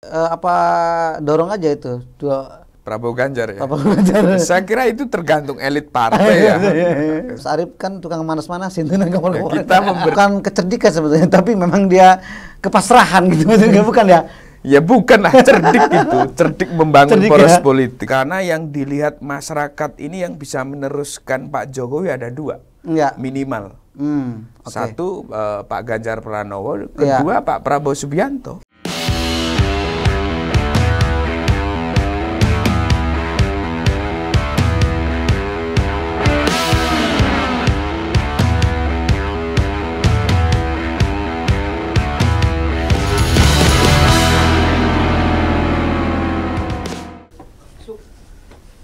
Apa dorong aja itu Prabowo Ganjar ya. Prabowo Ganjar. Saya kira itu tergantung elit partai ya. Mas Arief kan tukang manas-manasin tuh Kita bukan kecerdikan sebetulnya, tapi memang dia kepasrahan gitu maksudnya, bukan ya? Ya bukan lah, cerdik itu, cerdik membangun Cerdik poros ya? politik. Karena yang dilihat masyarakat ini yang bisa meneruskan Pak Jokowi ada dua, Enggak. minimal. Oke. Satu Pak Ganjar Pranowo, kedua Pak Prabowo Subianto.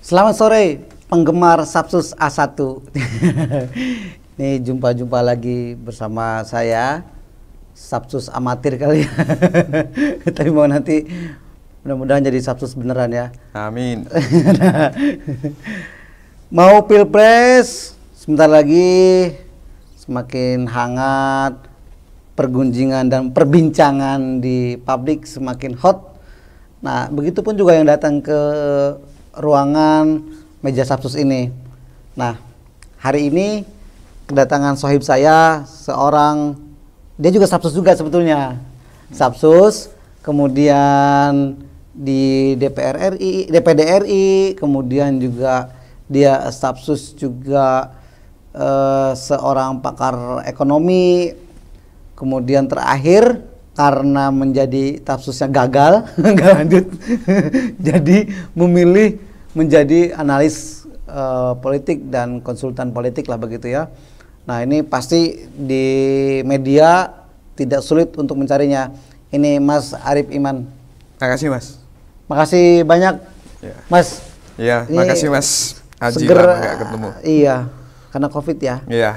Selamat sore penggemar Sapsus A1. Ini jumpa lagi bersama saya, Sapsus amatir kali ya. Tapi mau nanti mudah-mudahan jadi Sapsus beneran ya. Amin. Mau Pilpres sebentar lagi, semakin hangat, pergunjingan dan perbincangan di publik semakin hot. Nah, begitupun juga yang datang ke ruangan meja Sapsus ini. Nah, hari ini kedatangan sohib saya, seorang, dia juga Sapsus juga sebetulnya. Sapsus, kemudian di DPR RI, DPD RI, kemudian juga dia Sapsus juga seorang pakar ekonomi, kemudian terakhir karena menjadi Sapsusnya gagal, nggak lanjut, jadi memilih menjadi analis politik dan konsultan politik lah begitu ya. Nah ini pasti di media tidak sulit untuk mencarinya. Ini Mas Arief Iman. Makasih Mas. Makasih banyak Ya. Mas. Iya, makasih Mas Haji, Seger, lama nggak ketemu. Iya, karena COVID ya. Iya,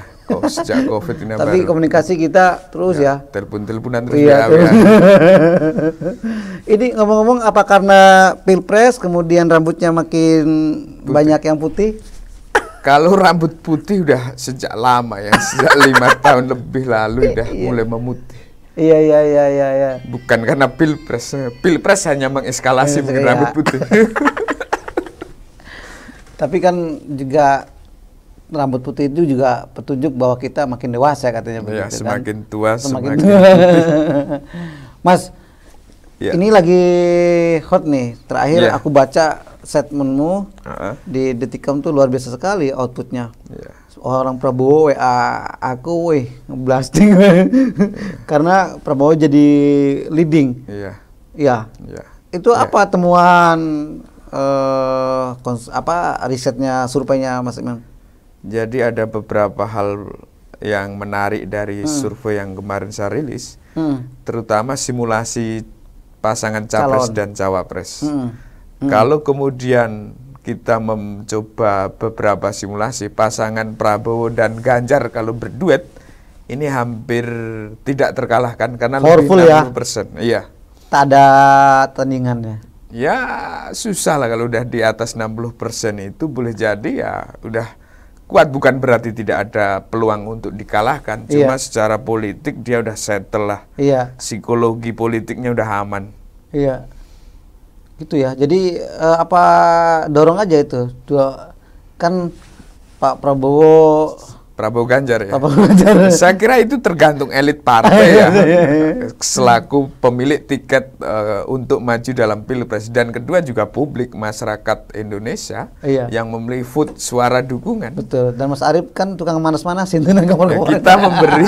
sejak COVID ini Tapi baru. komunikasi kita terus ya. Telepon-teleponan terus Iya. WA. Ini ngomong-ngomong, apa karena Pilpres kemudian rambutnya makin banyak yang putih? Kalau rambut putih udah sejak lama ya, sejak 5 tahun lebih lalu udah mulai memutih. Iya. Bukan karena Pilpres. Pilpres hanya mengeskalasi Iya. rambut putih. Tapi kan juga rambut putih itu juga petunjuk bahwa kita makin dewasa katanya begitu Ya, kan. semakin tua semakin Mas, Ya. ini lagi hot nih. Terakhir Ya. aku baca statementmu Heeh. di Detikam tuh luar biasa sekali outputnya. Ya. Orang Prabowo WA aku, ngeblasting. Karena Prabowo jadi leading. Iya. Iya. Iya. Itu Ya. apa temuan risetnya, surveinya Mas Iman? Jadi ada beberapa hal yang menarik dari survei yang kemarin saya rilis, terutama simulasi pasangan capres Calon. dan cawapres. Kalau kemudian kita mencoba beberapa simulasi pasangan Prabowo dan Ganjar kalau berduet, ini hampir tidak terkalahkan karena Powerful lebih ya? 60%. Iya. Tak ada tandingannya. Ya susah lah kalau udah di atas 60% itu boleh jadi ya udah kuat, bukan berarti tidak ada peluang untuk dikalahkan. Cuma secara politik dia udah settle lah. Iya. Psikologi politiknya udah aman. Iya. Gitu ya. Jadi apa dorong aja itu. Kan Pak Prabowo Ganjar ya. Prabowo Ganjar. Saya kira itu tergantung elit partai ya. Selaku pemilik tiket untuk maju dalam Pilpres, dan kedua juga publik masyarakat Indonesia yang memilih vote suara dukungan. Betul. Dan Mas Arief kan tukang manas-manasin tuh Kita memberi.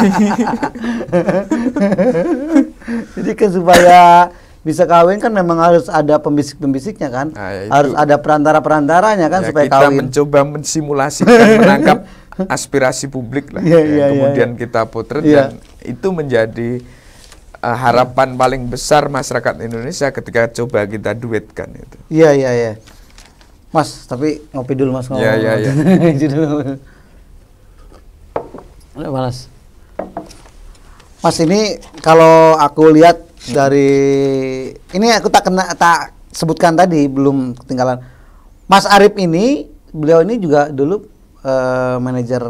Jadi kan supaya bisa kawin kan memang harus ada pembisik-pembisiknya kan. Nah, ya harus ada perantara-perantaranya kan supaya kita kawin. mencoba mensimulasikan, menangkap aspirasi publik lah. Kemudian kita potret dan itu menjadi harapan paling besar masyarakat Indonesia ketika coba kita duetkan itu. Iya. Mas, tapi ngopi dulu Mas. Iya. Mas. Mas, ini kalau aku lihat dari ini aku tak sebutkan tadi, belum ketinggalan. Mas Arief ini, beliau ini juga dulu manajer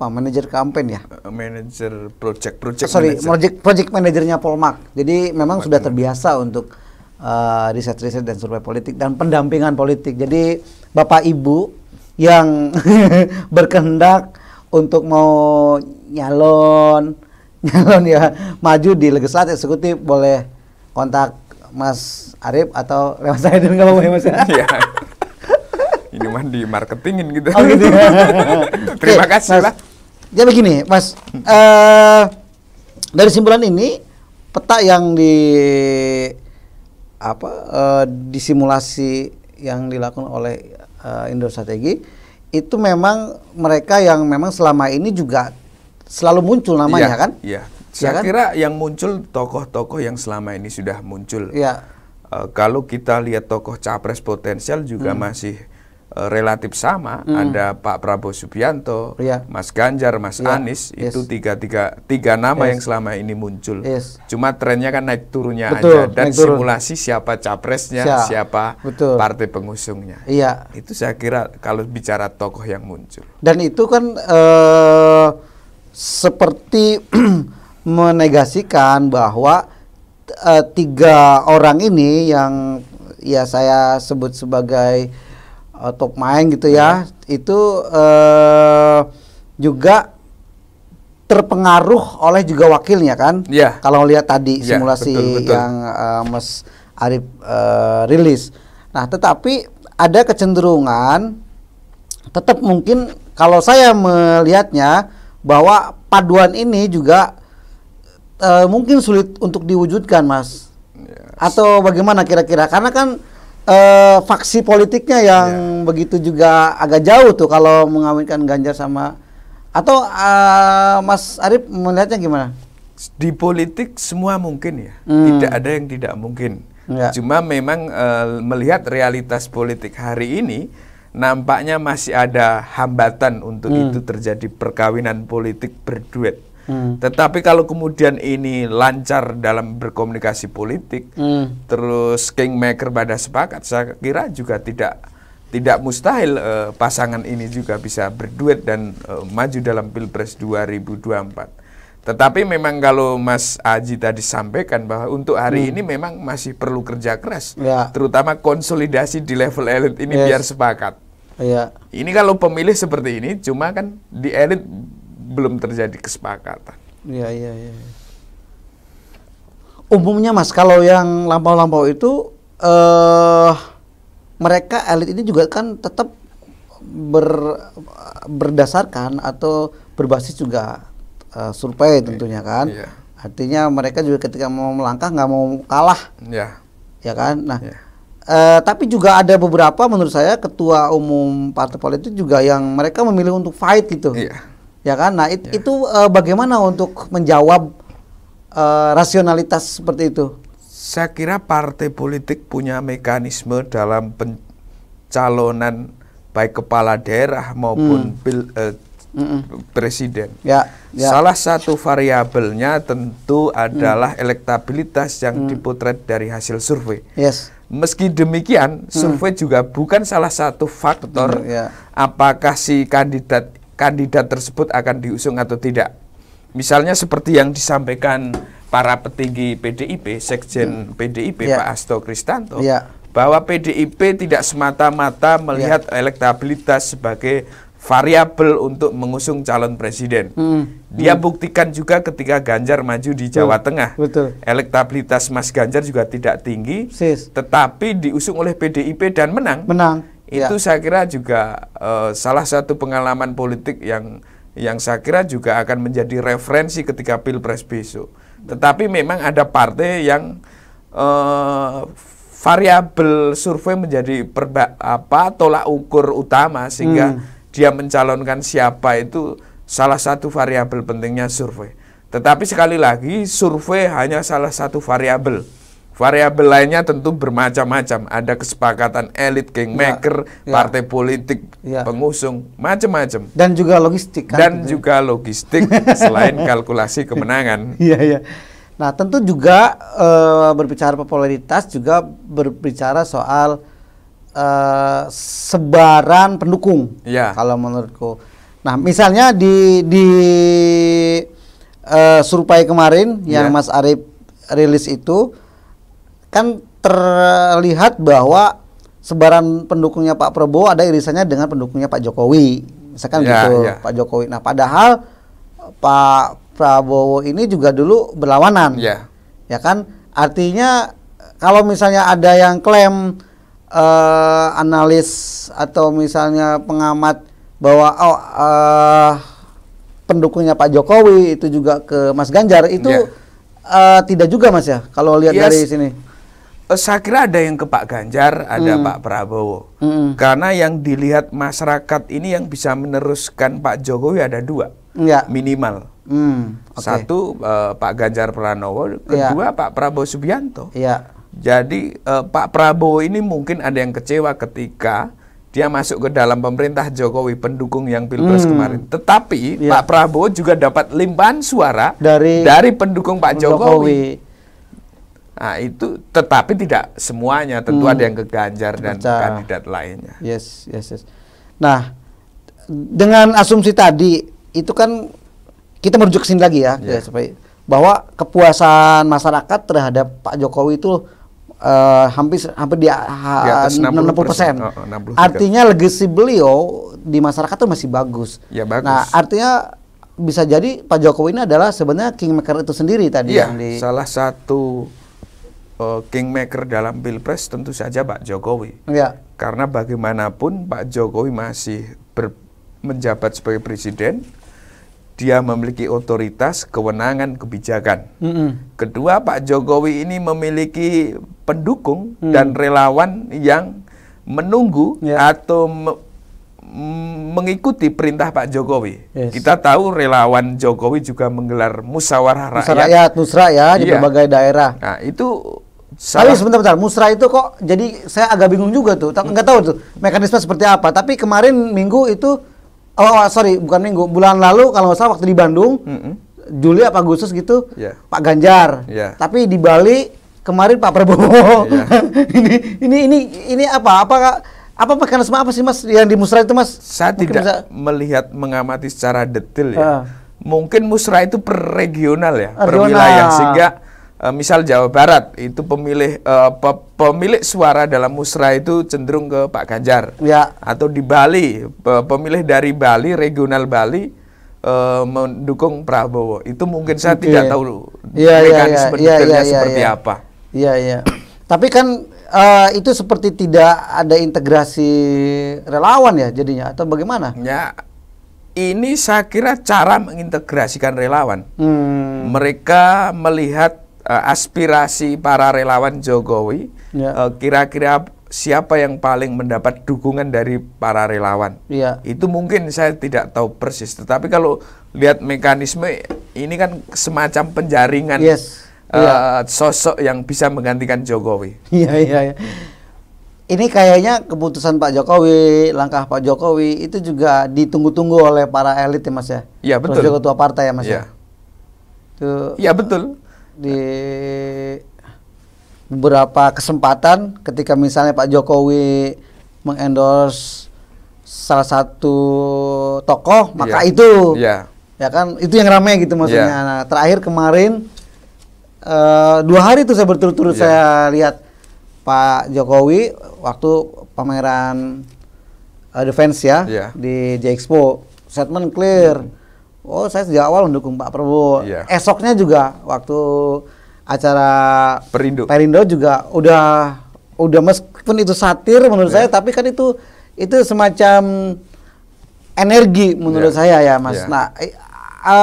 manajer kampanye ya, manajer project manajernya Polmark. Jadi memang sudah terbiasa untuk riset-riset dan survei politik dan pendampingan politik. Jadi Bapak Ibu yang berkehendak untuk mau nyalon ya maju di legislatif eksekutif boleh kontak Mas Arif atau lewat saya dan nggak apa-apa ya Mas. Iya. Ini mah di marketingin gitu. Oh gitu. Terima kasih lah. Jadi begini Mas, dari simpulan ini peta yang disimulasi yang dilakukan oleh Indo Strategi itu memang mereka yang memang selama ini juga selalu muncul namanya kan? Iya. Saya kira yang muncul tokoh-tokoh yang selama ini sudah muncul. Iya. Kalau kita lihat tokoh capres potensial juga masih relatif sama. Ada Pak Prabowo Subianto, Mas Ganjar, Mas Anies, itu tiga nama yang selama ini muncul. Cuma trennya kan naik turunnya aja, dan simulasi siapa capresnya, siapa partai pengusungnya. Iya. Itu saya kira kalau bicara tokoh yang muncul. Dan itu kan seperti menegasikan bahwa tiga orang ini yang ya saya sebut sebagai top main gitu ya, itu juga terpengaruh oleh juga wakilnya kan? Kalau lihat tadi simulasi betul. Yang Mas Arif rilis. Nah, tetapi ada kecenderungan tetap mungkin kalau saya melihatnya bahwa paduan ini juga mungkin sulit untuk diwujudkan, Mas. Atau bagaimana kira-kira? Karena kan faksi politiknya yang begitu juga agak jauh tuh kalau mengawinkan Ganjar sama, atau Mas Arif melihatnya gimana? Di politik semua mungkin ya, tidak ada yang tidak mungkin. Cuma memang melihat realitas politik hari ini, nampaknya masih ada hambatan untuk itu terjadi perkawinan politik berduet. Tetapi kalau kemudian ini lancar dalam berkomunikasi politik, terus kingmaker pada sepakat, saya kira juga tidak mustahil pasangan ini juga bisa berduet dan maju dalam Pilpres 2024. Tetapi memang kalau Mas Aji tadi sampaikan bahwa untuk hari ini memang masih perlu kerja keras, terutama konsolidasi di level elit ini biar sepakat. Ini kalau pemilih seperti ini, cuma kan di elit belum terjadi kesepakatan. Iya. Umumnya Mas, kalau yang lampau-lampau itu mereka elit ini juga kan tetap berdasarkan atau berbasis juga survei tentunya kan. Artinya mereka juga ketika mau melangkah nggak mau kalah. Ya kan. Nah, tapi juga ada beberapa menurut saya ketua umum partai politik juga yang mereka memilih untuk fight gitu. Ya kan. Nah, itu bagaimana untuk menjawab rasionalitas seperti itu? Saya kira partai politik punya mekanisme dalam pencalonan baik kepala daerah maupun presiden. Salah satu variabelnya tentu adalah elektabilitas yang dipotret dari hasil survei. Meski demikian, survei juga bukan salah satu faktor apakah si kandidat tersebut akan diusung atau tidak. Misalnya seperti yang disampaikan para petinggi PDIP, Sekjen PDIP Pak Hasto Kristanto, bahwa PDIP tidak semata-mata melihat elektabilitas sebagai variabel untuk mengusung calon presiden. Dia buktikan juga ketika Ganjar maju di Jawa Tengah. Elektabilitas Mas Ganjar juga tidak tinggi, tetapi diusung oleh PDIP dan menang. Itu saya kira juga salah satu pengalaman politik yang saya kira juga akan menjadi referensi ketika Pilpres besok. Tetapi memang ada partai yang variabel survei menjadi tolak ukur utama, sehingga dia mencalonkan siapa itu salah satu variabel pentingnya survei. Tetapi sekali lagi, survei hanya salah satu variabel. Variabel lainnya tentu bermacam-macam. Ada kesepakatan elit, kingmaker, partai politik, pengusung, macam-macam. Dan juga logistik kan? Dan juga logistik selain kalkulasi kemenangan. Nah, tentu juga berbicara popularitas juga berbicara soal sebaran pendukung. Kalau menurutku. Nah, misalnya di survei kemarin yang Mas Arief rilis itu kan terlihat bahwa sebaran pendukungnya Pak Prabowo ada irisannya dengan pendukungnya Pak Jokowi, misalkan gitu, Pak Jokowi. Nah, padahal Pak Prabowo ini juga dulu berlawanan, ya kan? Artinya kalau misalnya ada yang klaim analis atau misalnya pengamat bahwa pendukungnya Pak Jokowi itu juga ke Mas Ganjar, itu tidak juga Mas ya, kalau lihat dari sini. Saya kira ada yang ke Pak Ganjar, ada Pak Prabowo. Karena yang dilihat masyarakat ini yang bisa meneruskan Pak Jokowi ada dua, minimal. Satu Pak Ganjar Pranowo, kedua Pak Prabowo Subianto. Jadi Pak Prabowo ini mungkin ada yang kecewa ketika dia masuk ke dalam pemerintah Jokowi, pendukung yang Pilpres kemarin. Tetapi Pak Prabowo juga dapat limpahan suara dari pendukung Pak Jokowi. Nah, itu tetapi tidak semuanya, tentu ada yang ke Ganjar dan kandidat lainnya. Yes. Nah, dengan asumsi tadi itu kan kita merujuk ke sini lagi ya, supaya bahwa kepuasan masyarakat terhadap Pak Jokowi itu hampir di atas 60%. Artinya legasi beliau di masyarakat itu masih bagus. Bagus. Nah, artinya bisa jadi Pak Jokowi ini adalah sebenarnya kingmaker itu sendiri tadi yang salah satu kingmaker dalam Pilpres tentu saja Pak Jokowi. Karena bagaimanapun Pak Jokowi masih menjabat sebagai presiden. Dia memiliki otoritas, kewenangan, kebijakan. Kedua, Pak Jokowi ini memiliki pendukung dan relawan yang menunggu atau mengikuti perintah Pak Jokowi. Kita tahu relawan Jokowi juga menggelar musyawarah rakyat. Musra ya, di berbagai daerah. Nah, itu tapi sebentar, musra itu kok jadi saya agak bingung juga tuh. Nggak tahu tuh mekanisme seperti apa. Tapi kemarin minggu itu bukan minggu, bulan lalu kalau nggak salah waktu di Bandung, Juli apa Agustus gitu, Pak Ganjar. Tapi di Bali kemarin Pak Prabowo. ini apa mekanisme apa sih Mas yang di musra itu Mas? Saya tidak mengamati secara detail ya. Mungkin musra itu per regional ya, per wilayah, sehingga misal Jawa Barat itu pemilik suara dalam musra itu cenderung ke Pak Ganjar. Atau di Bali pemilih dari Bali, regional Bali mendukung Prabowo. Itu mungkin saya tidak tahu mekanisme detailnya seperti apa. Tapi kan itu seperti tidak ada integrasi relawan ya jadinya, atau bagaimana? Ini saya kira cara mengintegrasikan relawan. Mereka melihat aspirasi para relawan Jokowi, kira-kira siapa yang paling mendapat dukungan dari para relawan. Itu mungkin saya tidak tahu persis, tetapi kalau lihat mekanisme ini kan semacam penjaringan sosok yang bisa menggantikan Jokowi. Ini kayaknya keputusan Pak Jokowi, langkah Pak Jokowi itu juga ditunggu-tunggu oleh para elit ya Mas ya. Betul. Terus ketua partai ya Mas ya. Betul. Di beberapa kesempatan ketika misalnya Pak Jokowi mengendorse salah satu tokoh, maka itu ya kan itu yang ramai gitu maksudnya. Nah, terakhir kemarin 2 hari itu saya berturut-turut saya lihat Pak Jokowi waktu pameran Defense di J-Expo, statement clear. Saya sejak awal mendukung Pak Prabowo. Esoknya juga waktu acara Perindo juga udah meskipun itu satir menurut saya, tapi kan itu semacam energi menurut saya ya Mas. Nah,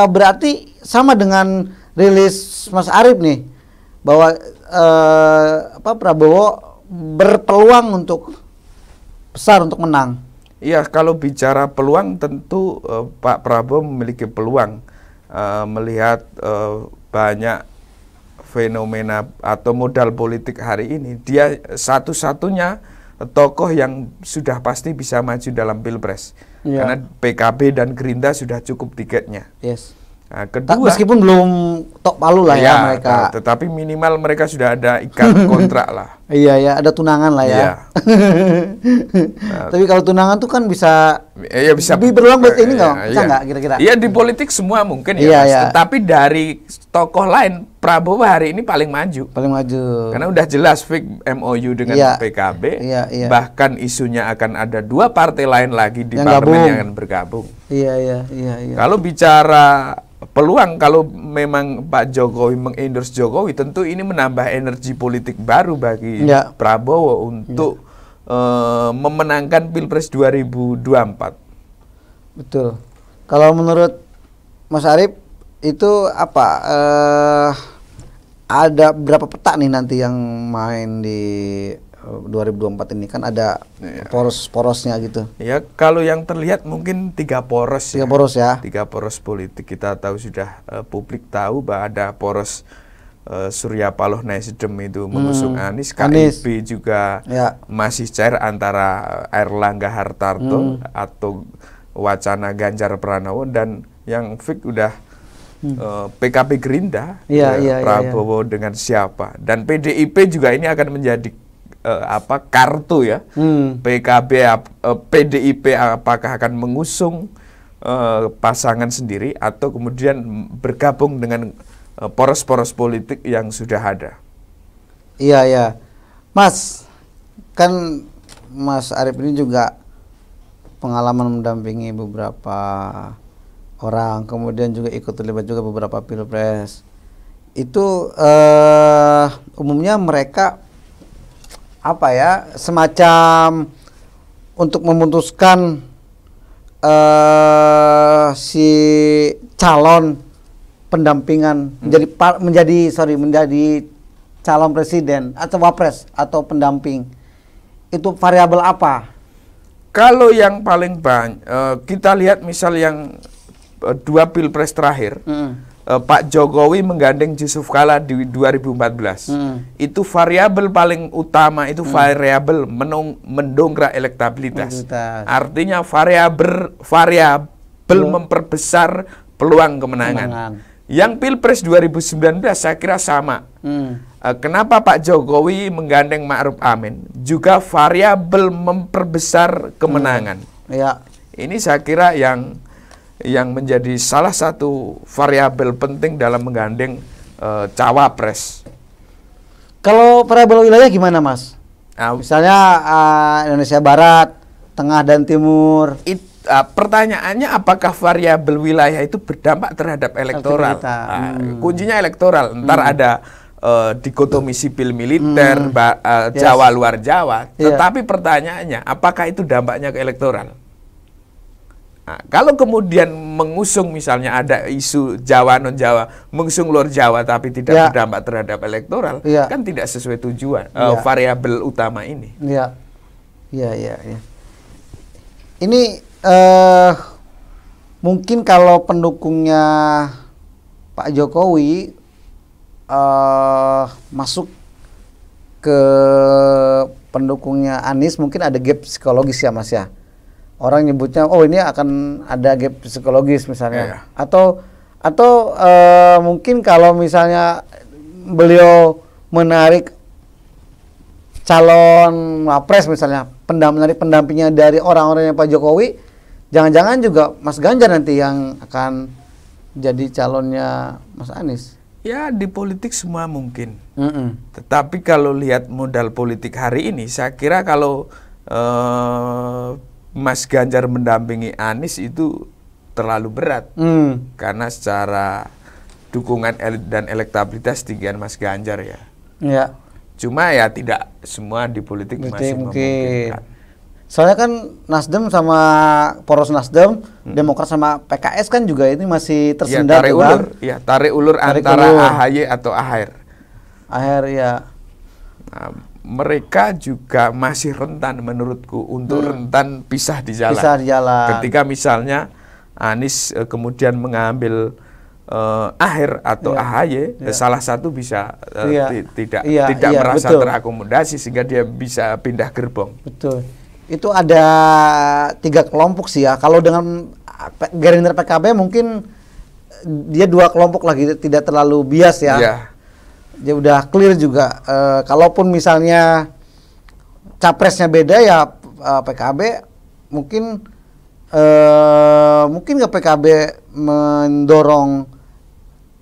berarti sama dengan rilis Mas Arief nih bahwa Prabowo berpeluang besar untuk menang. Kalau bicara peluang tentu Pak Prabowo memiliki peluang melihat banyak fenomena atau modal politik hari ini. Dia satu-satunya tokoh yang sudah pasti bisa maju dalam Pilpres. Karena PKB dan Gerindra sudah cukup tiketnya. Nah, kedua, meskipun belum tok palu lah ya mereka. Tetapi minimal mereka sudah ada ikat kontrak lah. Iya ya, ada tunangan lah ya. Iya. Tapi kalau tunangan tuh kan bisa, bisa lebih berulang buat ini bisa nggak kira-kira? Iya, di politik semua mungkin ya, iya, Mas. Iya. Tetapi dari tokoh lain, Prabowo hari ini paling maju. Paling maju. Karena udah jelas fix MOU dengan PKB. Iya. Bahkan isunya akan ada 2 partai lain lagi di parlemen yang akan bergabung. Iya. Kalau bicara peluang, kalau memang Pak Jokowi mengendorse Jokowi, tentu ini menambah energi politik baru bagi Prabowo untuk memenangkan Pilpres 2024. Betul. Kalau menurut Mas Arief itu apa? Ada berapa peta nih nanti yang main di 2024 ini, kan ada poros-porosnya gitu. Ya, kalau yang terlihat mungkin 3 poros. 3 poros ya. 3 poros politik. Kita tahu sudah, publik tahu bahwa ada poros Surya Paloh Nasdem itu mengusung Anies. KIP juga masih cair antara Airlangga Hartarto atau wacana Ganjar Pranowo, dan yang fix udah PKB Gerindra, Prabowo dengan siapa, dan PDIP juga ini akan menjadi kartu ya. PKB, PDIP apakah akan mengusung pasangan sendiri atau kemudian bergabung dengan poros-poros politik yang sudah ada. Iya. Mas, kan Mas Arief ini juga pengalaman mendampingi beberapa orang, kemudian juga ikut terlibat juga beberapa pilpres. Itu umumnya mereka apa ya, semacam untuk memutuskan si calon pendampingan menjadi calon presiden atau wapres atau pendamping, itu variabel apa? Kalau yang paling banyak kita lihat misal yang 2 pilpres terakhir, Pak Jokowi menggandeng Yusuf Kala di 2014. Itu variabel paling utama, itu variabel mendongkrak elektabilitas. Artinya variabel memperbesar peluang kemenangan. Yang Pilpres 2019 saya kira sama. Kenapa Pak Jokowi menggandeng Ma'ruf Amin? Juga variabel memperbesar kemenangan. Ini saya kira yang menjadi salah satu variabel penting dalam menggandeng cawapres. Kalau variabel wilayah gimana, Mas? Misalnya Indonesia Barat, Tengah dan Timur. Pertanyaannya apakah variabel wilayah itu berdampak terhadap elektoral? Kuncinya elektoral. Ntar ada dikotomi sipil militer, Jawa luar Jawa. Tetapi pertanyaannya, apakah itu dampaknya ke elektoral? Nah, kalau kemudian mengusung misalnya ada isu Jawa non Jawa, mengusung luar Jawa tapi tidak berdampak terhadap elektoral, kan tidak sesuai tujuan variabel utama ini. Iya. Ini mungkin kalau pendukungnya Pak Jokowi masuk ke pendukungnya Anies, mungkin ada gap psikologis ya, Mas ya. Orang nyebutnya, oh ini akan ada gap psikologis misalnya. Atau mungkin kalau misalnya beliau menarik calon wapres misalnya, menarik pendampingnya dari orang-orangnya Pak Jokowi, jangan-jangan juga Mas Ganjar nanti yang akan jadi calonnya Mas Anies. Ya, di politik semua mungkin. Tetapi kalau lihat modal politik hari ini, saya kira kalau Mas Ganjar mendampingi Anies itu terlalu berat. Karena secara dukungan elit dan elektabilitas tinggian Mas Ganjar ya. Cuma ya tidak semua di politik masih memungkinkan. Soalnya kan Nasdem sama poros Nasdem, Demokrat sama PKS kan juga ini masih tersendat. Tarik ulur antara AHY atau AHR. Nah, mereka juga masih rentan menurutku untuk rentan pisah di jalan. Ketika misalnya Anies kemudian mengambil AHR atau AHY, salah satu bisa tidak merasa terakomodasi sehingga dia bisa pindah gerbong. Betul. Itu ada 3 kelompok sih ya. Kalau dengan Gerindra PKB mungkin dia dua kelompok lagi, tidak terlalu bias ya. Iya. Dia udah clear juga. Kalaupun misalnya capresnya beda ya, PKB mungkin nggak PKB mendorong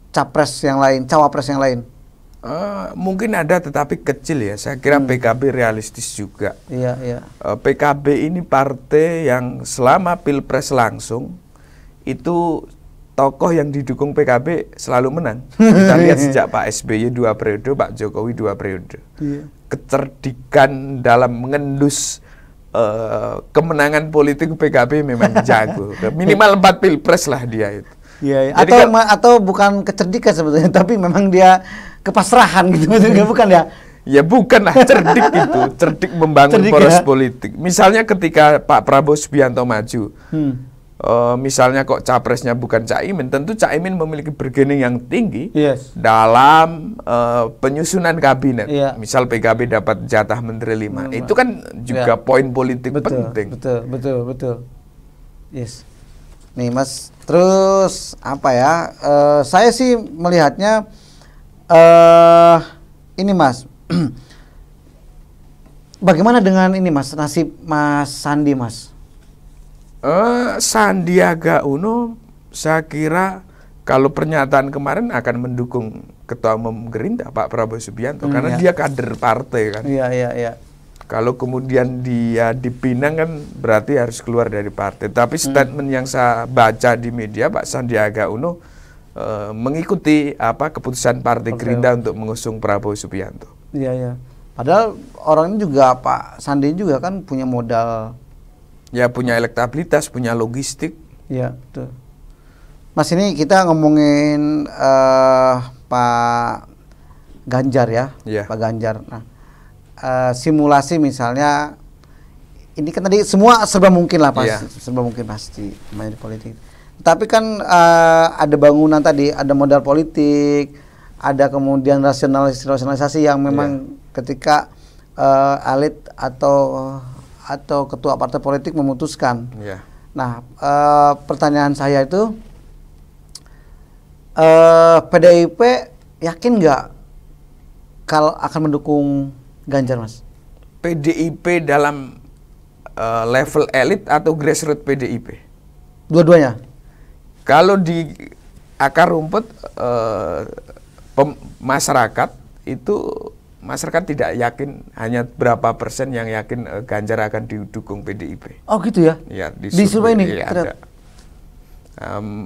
capres yang lain, cawapres yang lain. Mungkin ada, tetapi kecil ya. Saya kira PKB realistis juga. Iya, iya. PKB ini partai yang selama pilpres langsung itu tokoh yang didukung PKB selalu menang. Kita lihat sejak Pak SBY 2 periode, Pak Jokowi 2 periode. Iya. Kecerdikan dalam mengendus kemenangan politik PKB memang jago. Minimal 4 pilpres lah dia itu. Iya, iya. Jadi Atau bukan kecerdikan sebetulnya, tapi memang dia kepasrahan gitu, bukan ya? Ya bukanlah, cerdik gitu, cerdik membangun poros politik. Misalnya ketika Pak Prabowo Subianto maju, misalnya kok capresnya bukan Caimin, tentu Caimin memiliki bargaining yang tinggi dalam penyusunan kabinet. Misal PKB dapat jatah Menteri 5, itu kan juga poin politik penting. Betul. Yes. Nih Mas, terus apa ya? Saya sih melihatnya ini Mas. Bagaimana dengan ini Mas, nasib Mas Sandi Mas? Sandiaga Uno, saya kira kalau pernyataan kemarin akan mendukung Ketua Umum Gerindra Pak Prabowo Subianto, karena dia kader partai kan. Iya. Kalau kemudian dia dipinang kan berarti harus keluar dari partai. Tapi statement yang saya baca di media, Pak Sandiaga Uno mengikuti keputusan Partai Gerindra untuk mengusung Prabowo Subianto. Iya. Padahal orangnya juga, Pak Sandi juga kan punya modal. Ya, punya elektabilitas, punya logistik. Iya, betul. Mas, ini kita ngomongin Pak Ganjar ya, Pak Ganjar. Nah, simulasi misalnya, ini kan tadi semua serba mungkin lah serba mungkin pasti main di politik. Tapi kan ada bangunan tadi, ada modal politik, ada kemudian rasionalisasi yang memang ketika elit atau ketua partai politik memutuskan. Nah, pertanyaan saya itu, PDIP yakin nggak kalau akan mendukung Ganjar, Mas? PDIP dalam level elit atau grassroots PDIP? Dua-duanya. Kalau di akar rumput masyarakat itu, masyarakat tidak yakin, hanya berapa persen yang yakin Ganjar akan didukung PDIP. Oh gitu ya? Ya, di survei ini ada.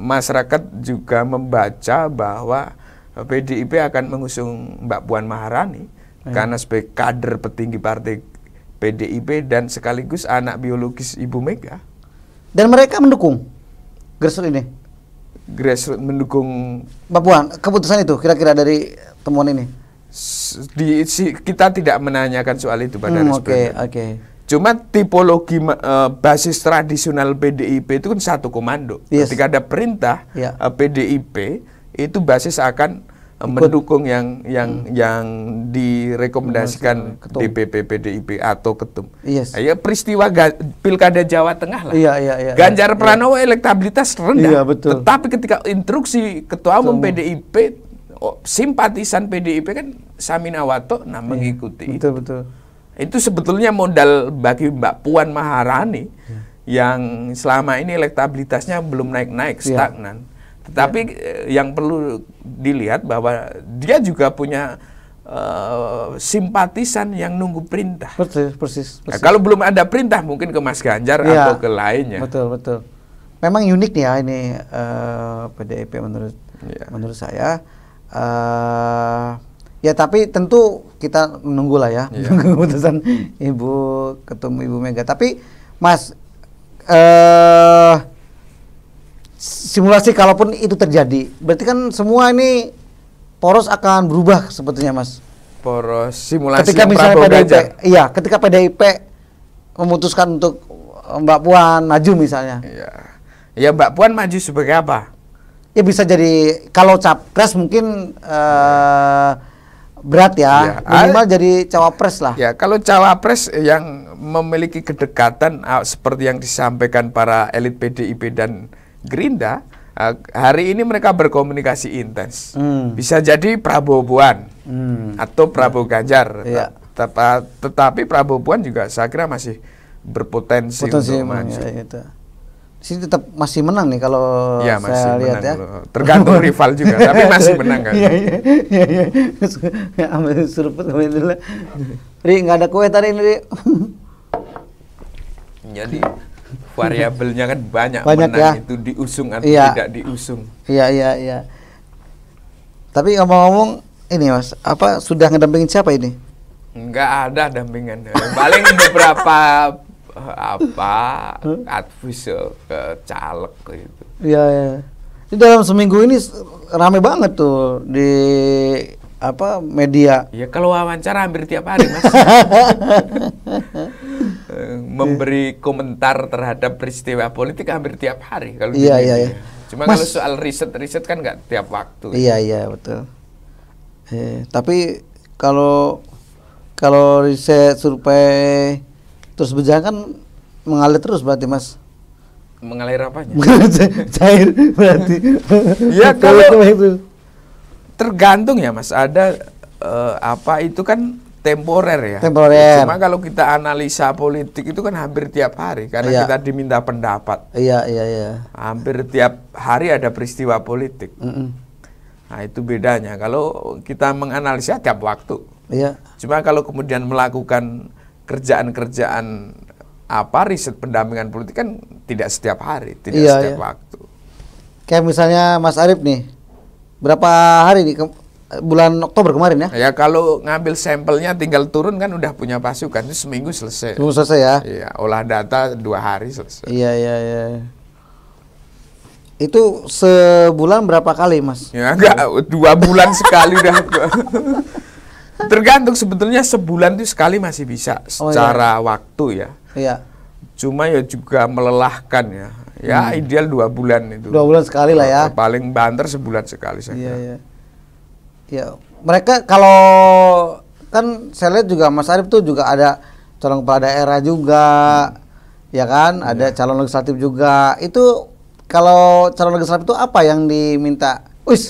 Masyarakat juga membaca bahwa PDIP akan mengusung Mbak Puan Maharani karena sebagai kader petinggi partai PDIP dan sekaligus anak biologis Ibu Mega. Dan mereka mendukung grassroots ini? Grassroots mendukung Mbak Puan, keputusan itu kira-kira dari temuan ini? Kita tidak menanyakan soal itu pada responden. Oke. Cuma tipologi basis tradisional PDIP itu kan satu komando. Ketika ada perintah PDIP, itu basis akan mendukung yang direkomendasikan DPP PDIP atau ketum. Ya, peristiwa Pilkada Jawa Tengah lah. Ganjar Pranowo elektabilitas rendah. Tetapi ketika instruksi Ketua Umum PDIP, simpatisan PDIP kan Saminawato mengikuti. Betul. Itu sebetulnya modal bagi Mbak Puan Maharani yang selama ini elektabilitasnya belum naik-naik, stagnan. Tetapi yang perlu dilihat bahwa dia juga punya simpatisan yang nunggu perintah. Persis. Nah, kalau belum ada perintah mungkin ke Mas Ganjar atau ke lainnya. Betul. Memang unik ya ini PDIP menurut saya. Ya tapi tentu kita menunggu lah ya keputusan Ibu Ketum Ibu Mega. Tapi Mas, simulasi kalaupun itu terjadi, berarti kan semua ini poros akan berubah sebetulnya, Mas. Poros simulasi ketika misalnya PDIP, ketika PDIP memutuskan untuk Mbak Puan maju misalnya. Ya Mbak Puan maju sebagai apa? Ya bisa jadi kalau capres mungkin berat ya, minimal jadi cawapres lah. Ya, kalau cawapres yang memiliki kedekatan seperti yang disampaikan para elit PDIP dan Gerindra, Hari ini mereka berkomunikasi intens. Bisa jadi Prabowo Puan atau Prabowo Ganjar. Iya. Tetapi Prabowo Puan juga saya kira masih berpotensi untuk maju. Ya, itu. Sini tetap masih menang nih kalau ya, saya lihat ya. Tergantung rival juga, tapi masih menang kan. Iya. Ambil suruput dulu. Ri, nggak ada kue tadi ini, Ri. Jadi variabelnya kan banyak menang ya. itu diusung atau tidak diusung. Iya. Tapi ngomong-ngomong ini Mas, apa sudah ngedampingin siapa ini? Enggak ada dampingan. Paling beberapa advis ke caleg gitu. Iya. Ini dalam seminggu ini rame banget tuh di media. Ya kalau wawancara hampir tiap hari Mas. Memberi komentar terhadap peristiwa politik hampir tiap hari kalau di media. Iya. Cuma Mas, kalau soal riset kan nggak tiap waktu. Iya betul. Tapi kalau riset survei terus berjalan kan mengalir terus berarti Mas. Mengalir apanya? Cair berarti. Ya kalau itu tergantung ya Mas, ada itu kan temporer ya. Temporer. Cuma kalau kita analisa politik itu kan hampir tiap hari karena kita diminta pendapat. Iya. Hampir tiap hari ada peristiwa politik. Nah itu bedanya. Kalau kita menganalisa tiap waktu. Iya. Cuma kalau kemudian melakukan kerjaan riset pendampingan politik kan tidak setiap hari, tidak setiap waktu. Kayak misalnya Mas Arif nih, berapa hari nih? Bulan Oktober kemarin ya? Ya kalau ngambil sampelnya tinggal turun kan udah punya pasukan, itu seminggu selesai. Seminggu selesai ya? Iya, olah data 2 hari selesai. Iya. Itu sebulan berapa kali Mas? Ya enggak, 2 bulan sekali udah. Tergantung sebetulnya sebulan itu sekali masih bisa secara waktu ya. Iya. Cuma ya juga melelahkan ya. Ya ideal 2 bulan itu. 2 bulan sekali lah ya. Paling banter sebulan sekali saja. Iya. Ya, mereka kalau kan saya lihat juga Mas Arif tuh juga ada calon kepala daerah juga, ya kan? Ada calon legislatif juga. Itu kalau calon legislatif itu apa yang diminta?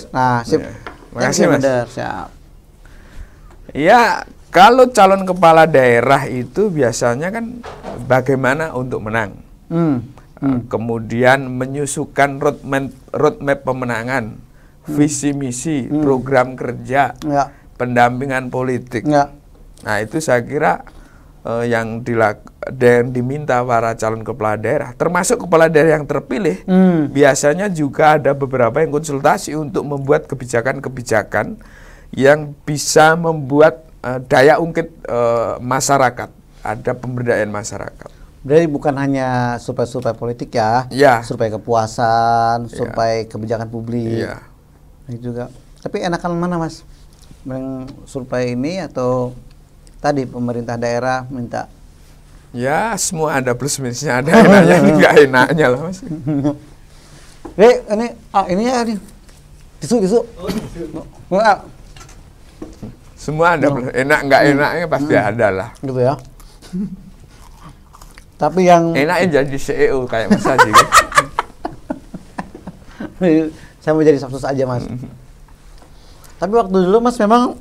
Nah, sip. Makasih Mas. Siap. Ya, kalau calon kepala daerah itu biasanya kan bagaimana untuk menang. Kemudian menyusukan roadmap pemenangan, visi misi, program kerja, pendampingan politik. Nah itu saya kira yang diminta para calon kepala daerah, termasuk kepala daerah yang terpilih, biasanya juga ada beberapa yang konsultasi untuk membuat kebijakan-kebijakan yang bisa membuat daya ungkit masyarakat, ada pemberdayaan masyarakat. Berarti bukan hanya survei politik ya, survei kepuasan, survei kebijakan publik. Itu juga. Tapi enakan mana Mas? Survei ini atau tadi pemerintah daerah minta? Ya semua ada plus minusnya, ada enaknya enggak enaknya lah Mas. Ini ya nih. Tisu. Semua ada plus, enak enggak enaknya pasti ada lah. Gitu ya. Tapi yang enaknya jadi CEO kayak Mas Haji kan? Saya mau jadi Sapsus aja Mas. Tapi waktu dulu Mas memang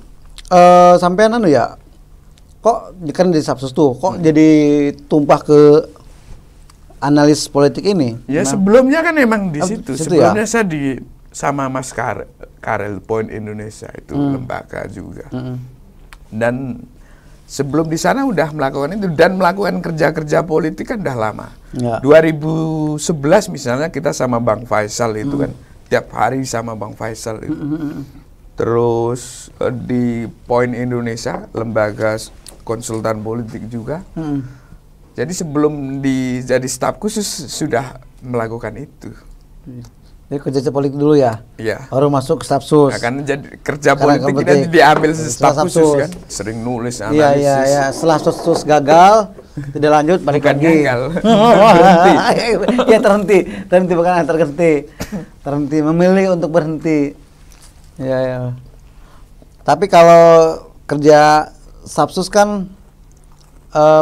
sampean kok kan di Sapsus tuh, kok jadi tumpah ke analis politik ini? Ya sebelumnya kan emang di situ. Sebelumnya saya sama Mas Karel Point Indonesia itu lembaga juga. Dan sebelum di sana udah melakukan itu dan melakukan kerja-kerja politik kan udah lama. 2011 misalnya kita sama Bang Faisal itu kan tiap hari sama Bang Faisal itu. Terus di Point Indonesia lembaga konsultan politik juga. Jadi sebelum jadi staf khusus sudah melakukan itu. Jadi kerja politik dulu ya? Iya. Baru masuk staf sus. Nah, kan jadi kerja politik kita diambil staf khusus kan, sering nulis analisis. Iya. Setelah sus gagal, tidak lanjut balik lagi. Gagal. Ya terhenti bukan terhenti, memilih untuk berhenti. Iya. Tapi kalau kerja Sapsus kan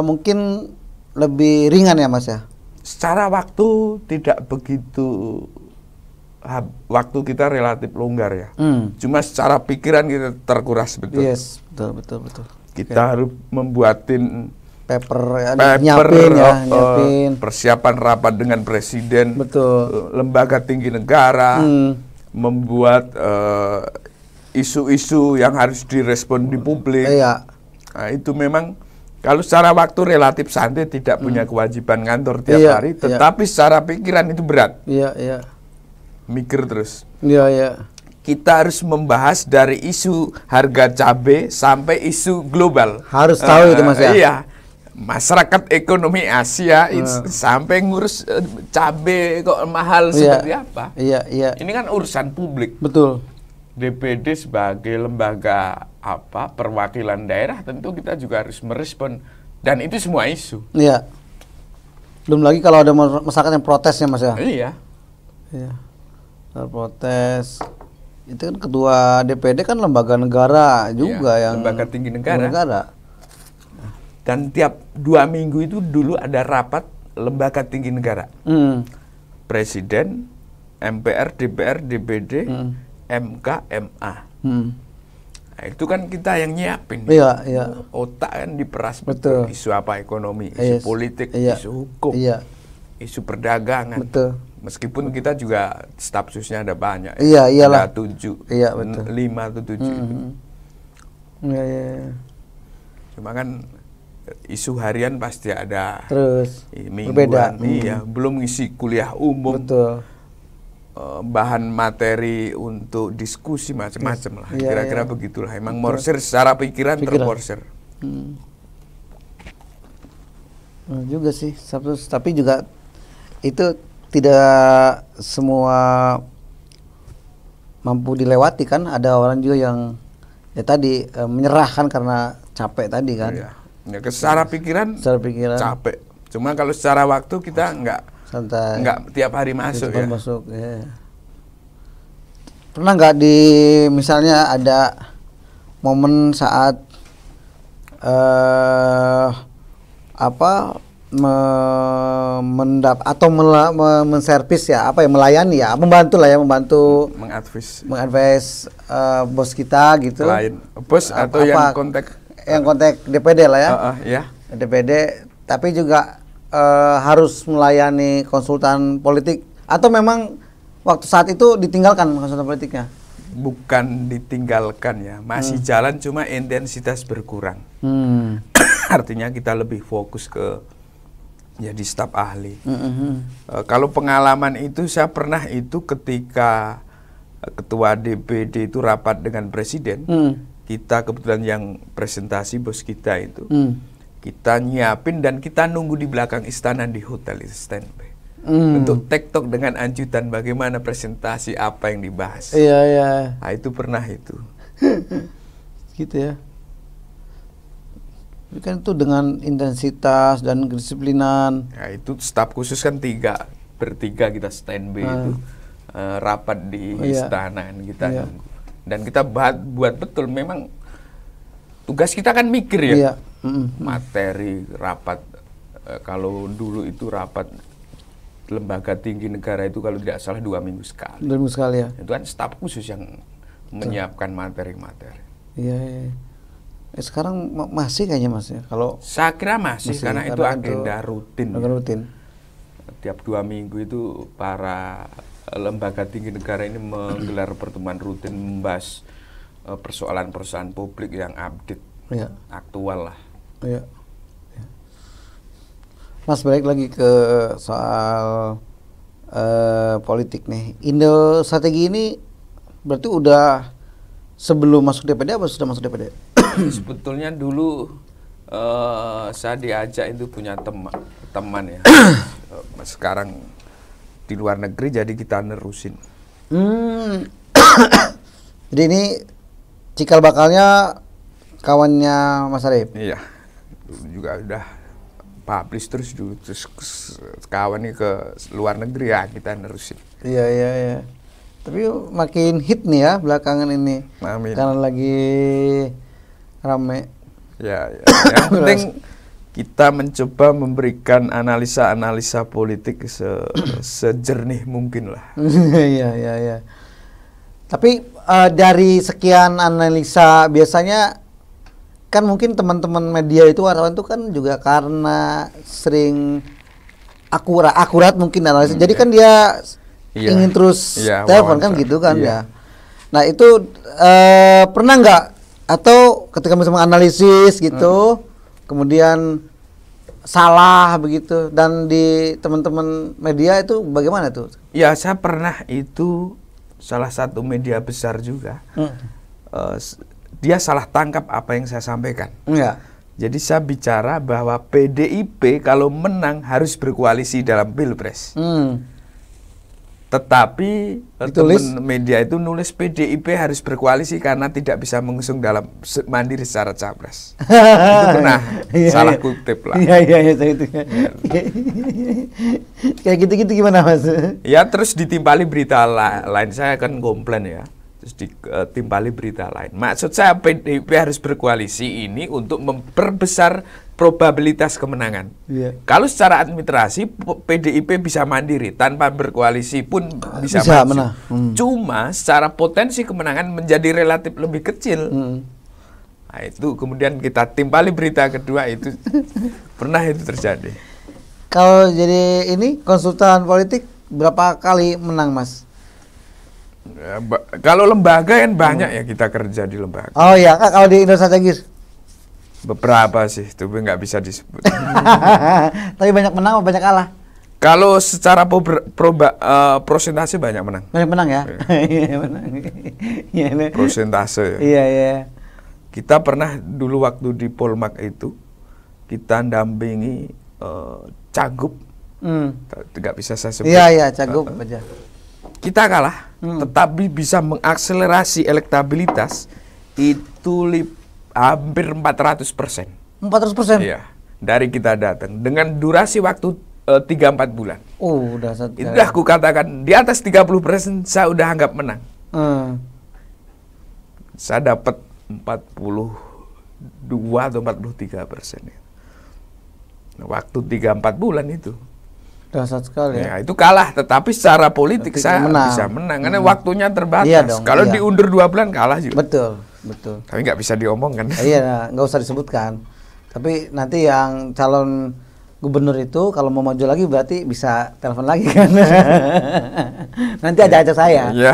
mungkin lebih ringan ya Mas ya? Secara waktu tidak begitu waktu kita relatif longgar ya. Cuma secara pikiran kita terkuras betul. Yes, betul. Kita harus membuatin paper nyiapin. Persiapan rapat dengan presiden, betul. Lembaga tinggi negara, membuat isu-isu yang harus direspon di publik. Iya. Nah, itu memang kalau secara waktu relatif santai, tidak punya kewajiban kantor tiap hari, tetapi secara pikiran itu berat. Iya. Mikir terus. Iya. Kita harus membahas dari isu harga cabai sampai isu global. Harus tahu itu Mas ya. Iya. Masyarakat ekonomi Asia sampai ngurus cabai kok mahal seperti apa? Iya. Ini kan urusan publik. Betul. DPD sebagai lembaga perwakilan daerah, tentu kita juga harus merespon, dan itu semua isu. Iya. Belum lagi kalau ada masyarakat yang protesnya Mas ya. Iya. Protes. Itu kan ketua DPD kan lembaga negara juga, yang lembaga tinggi negara. Dan tiap 2 minggu itu dulu ada rapat lembaga tinggi negara. Presiden, MPR, DPR, DPD, MK, MA. Nah, itu kan kita yang nyiapin. Iya. Otak kan diperas betul. Isu apa? Ekonomi, isu politik, isu hukum, isu perdagangan. Betul. Meskipun kita juga staf susnya ada banyak. Iya, iyalah. Ada 7, iya, betul. 5 atau 7. Iya. Cuma kan isu harian pasti ada. Terus mingguan. Iya, belum ngisi kuliah umum. Betul. Bahan materi untuk diskusi macam-macam lah. Kira-kira begitulah. Emang morser secara pikiran. Terporser. Juga sih. Tapi juga itu tidak semua mampu dilewati kan. Ada orang juga yang tadi menyerahkan karena capek tadi kan. Iya. Ya, secara pikiran capek. Cuma kalau secara waktu kita santai. Enggak tiap hari masuk ya. Pernah nggak misalnya ada momen saat menservis ya, melayani ya, membantu mengadvise bos kita gitu. Klien, bos atau yang kontak DPD lah ya. Ya. DPD, tapi juga harus melayani konsultan politik, atau memang waktu saat itu ditinggalkan konsultan politiknya? Bukan ditinggalkan ya, masih jalan, cuma intensitas berkurang. Artinya kita lebih fokus ke jadi staf ahli. Kalau pengalaman itu saya pernah itu ketika ketua DPD itu rapat dengan presiden, kita kebetulan yang presentasi bos kita itu. Kita nyiapin dan kita nunggu di belakang istana di hotel itu standby untuk tektok dengan anjutan bagaimana presentasi apa yang dibahas. Iya. Nah, itu pernah itu. Gitu ya. Tapi kan itu dengan intensitas dan kedisiplinan. Ya, itu staf khusus kan bertiga kita standby itu rapat di istana kita nunggu. Dan kita buat betul, memang tugas kita kan mikir ya. Materi rapat, kalau dulu itu rapat lembaga tinggi negara itu kalau tidak salah 2 minggu sekali. 2 minggu sekali ya. Itu kan staf khusus yang menyiapkan materi-materi. Iya. Sekarang masih kayaknya Mas ya. Kalau saya kira masih karena itu agenda rutin. Tiap 2 minggu itu para lembaga tinggi negara ini menggelar pertemuan rutin, membahas persoalan-persoalan publik yang update, aktual lah. Iya. Mas, balik lagi ke soal politik nih. Indo Strategi ini berarti udah sebelum masuk DPD apa sudah masuk DPD? Sebetulnya dulu saya diajak itu punya teman ya. Sekarang di luar negeri, jadi kita nerusin. Jadi ini cikal bakalnya kawannya Mas Arif? Iya, juga udah publish terus dulu, terus kawan ini ke luar negeri ya kita nerusin. Iya. Tapi makin hit nih ya belakangan ini. Amin. Karena lagi rame. Ya. Yang penting kita mencoba memberikan analisa-analisa politik sejernih mungkin lah. Iya. Tapi dari sekian analisa biasanya kan mungkin teman-teman media itu, wartawan itu kan juga karena sering akurat mungkin analisa. Jadi kan dia ingin terus telepon kan gitu kan ya. Nah itu pernah nggak, atau ketika misalnya analisis gitu kemudian salah begitu, dan di teman-teman media itu bagaimana tuh? Ya, saya pernah itu salah satu media besar juga. Dia salah tangkap apa yang saya sampaikan. Ya. Jadi saya bicara bahwa PDIP kalau menang harus berkoalisi dalam Pilpres. Tetapi teman media itu nulis PDIP harus berkoalisi karena tidak bisa mengusung dalam mandiri secara capres. Itu pernah salah kutip lah. Iya itu. Kayak gitu-gitu gimana Mas? Ya terus ditimpali berita lain, saya akan komplain ya. Terus ditimpali berita lain. Maksud saya PDIP harus berkoalisi ini untuk memperbesar probabilitas kemenangan. Kalau secara administrasi PDIP bisa mandiri tanpa berkoalisi pun bisa maju. Cuma secara potensi kemenangan menjadi relatif lebih kecil. Nah, itu kemudian kita timpali berita kedua itu pernah itu terjadi. Kalau jadi ini konsultan politik berapa kali menang Mas? Ya, kalau lembaga kan banyak ya, kita kerja di lembaga. Oh iya, kalau di Indosat Strategis? Beberapa sih, tapi nggak bisa disebut. Tapi banyak menang atau banyak kalah? Kalau secara prosentase banyak menang. Banyak menang ya? Iya. Prosentase. Iya. Kita pernah dulu waktu di Polmark itu, kita dampingi Cagup. Nggak bisa saya sebut. Iya, Cagup aja. Kita kalah, tetapi bisa mengakselerasi elektabilitas itu hampir 400%. 400%? Iya, dari kita datang dengan durasi waktu 3-4 bulan. Udah itu dah aku katakan di atas 30% saya udah anggap menang. Saya dapat 42 atau 43%. Waktu 3-4 bulan itu. Dahsyat sekali ya. Itu kalah, tetapi secara politik saya bisa menang karena waktunya terbatas. Iya dong, kalau diundur 2 bulan kalah juga. Betul. Tapi nggak bisa diomongkan. Iya, nggak usah disebutkan. Tapi nanti yang calon gubernur itu kalau mau maju lagi berarti bisa telepon lagi kan. Nanti ajak saya. Iya.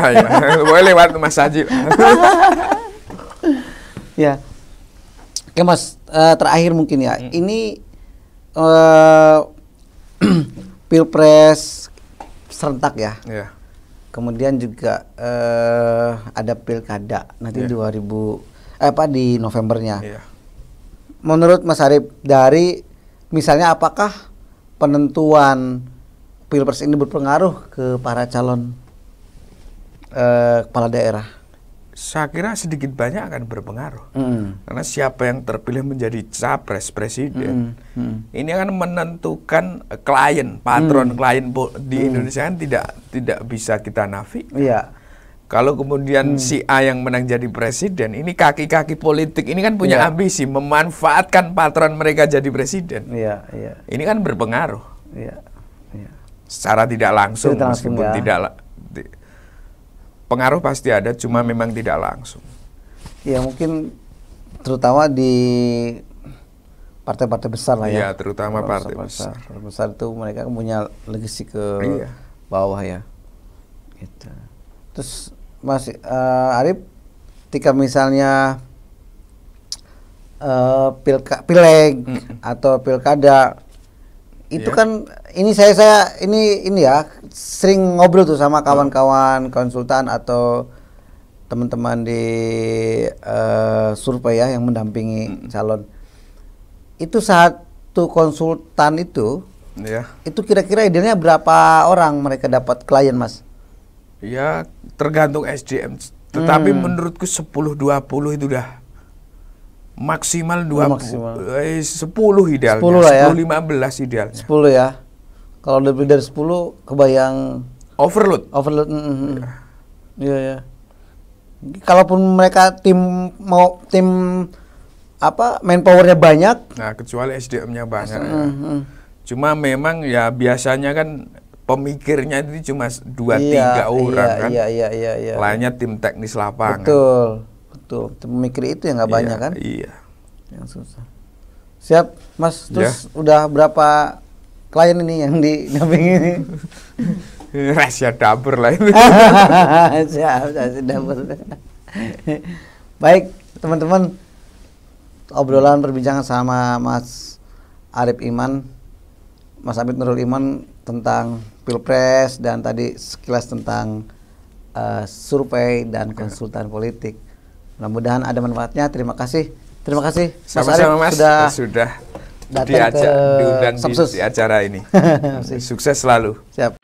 Boleh lewat Mas Haji. Ya. Oke Mas, terakhir mungkin ya. Ini Pilpres serentak ya. Iya. Kemudian juga ada pilkada nanti di Novembernya. Iya. Menurut Mas Arif, dari misalnya apakah penentuan Pilpres ini berpengaruh ke para calon kepala daerah? Saya kira sedikit banyak akan berpengaruh. Karena siapa yang terpilih menjadi capres presiden, ini akan menentukan klien, patron klien di Indonesia kan tidak bisa kita nafi. Iya. Kalau kemudian si A yang menang jadi presiden, ini kaki-kaki politik ini kan punya ambisi memanfaatkan patron mereka jadi presiden. Iya. Ini kan berpengaruh. Iya. Secara tidak langsung, meskipun tidak pengaruh pasti ada, cuma memang tidak langsung. Ya mungkin terutama di partai-partai besar lah ya. Iya, terutama partai besar. Partai besar itu mereka punya legasi ke bawah ya. Gitu. Terus Mas Arif, ketika misalnya pileg atau pilkada itu kan ini saya ini ya sering ngobrol tuh sama kawan-kawan konsultan atau teman-teman di survei ya yang mendampingi calon. Itu satu konsultan itu kira-kira idealnya berapa orang mereka dapat klien Mas? Ya tergantung SDM, tetapi menurutku 10-20 itu udah maksimal 10 idealnya, 10-15 idealnya. 10 ya. Kalau lebih dari 10 kebayang overload. Iya. Kalaupun mereka tim manpowernya banyak. Nah, kecuali SDM-nya banyak. Cuma memang ya biasanya kan pemikirnya itu cuma 2-3 orang kan. Iya. Lainnya tim teknis lapangan. Betul. Pemikir itu yang nggak banyak kan? Iya. Yang susah. Siap, Mas. Terus udah berapa klien ini yang dinampingi ini? Rahasia dapur lah ini. Siap, rahasia dapur. Baik, teman-teman. Obrolan perbincangan sama Mas Arif Iman, Mas Abid Nurul Iman tentang Pilpres dan tadi sekilas tentang survei dan konsultan politik. Mudah-mudahan ada manfaatnya. Terima kasih Sama-sama Mas sudah diundang di acara ini. Sukses selalu. Siap.